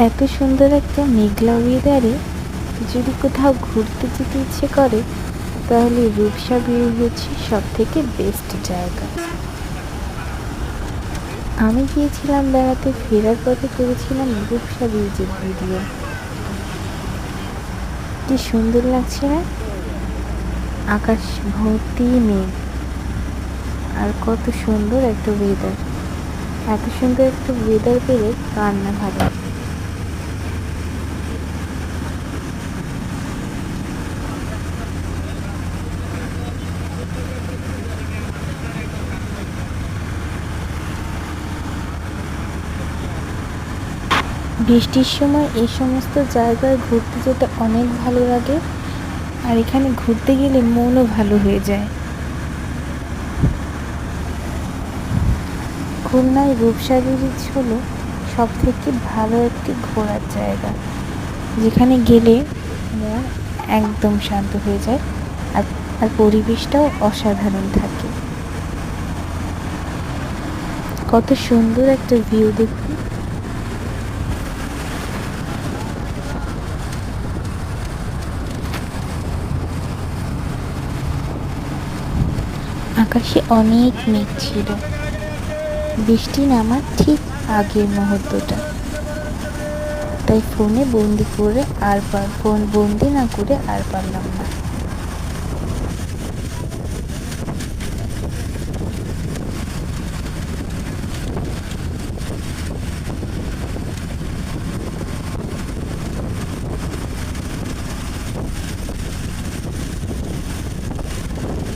এত সুন্দর একটা মেঘলা ওয়েদারে যদি কোথাও ঘুরতে যেতে ইচ্ছে করে তাহলে রূপসা ভিউ হচ্ছে সব থেকে বেস্ট জায়গা। আমি গিয়েছিলাম বেড়াতে, ফেরার পথে করেছিলাম রূপসা ব্রিজের ভিডিও। কি সুন্দর লাগছে না? আকাশ ভর্তি মেঘ, আর কত সুন্দর একটা ওয়েদার। এত সুন্দর একটা ওয়েদার পেলে কার না ভালো লাগে। বৃষ্টির সময় এই সমস্ত জায়গায় ঘুরতে যেতে অনেক ভালো লাগে, আর এখানে ঘুরতে গেলে মনও ভালো হয়ে যায়। খুলনায় রূপসা ব্রিজ হলো সব থেকে ভালো একটি ঘোরার জায়গা, যেখানে গেলে মন একদম শান্ত হয়ে যায়, আর আর পরিবেশটাও অসাধারণ থাকে। কত সুন্দর একটা ভিউ দেখুন। আকাশে অনেক মেঘ ছিল, বৃষ্টি নামার ঠিক আগের মুহূর্তটা, তাই ফোনে বন্দি করে ফোন বন্দি না করে আর পারলাম না।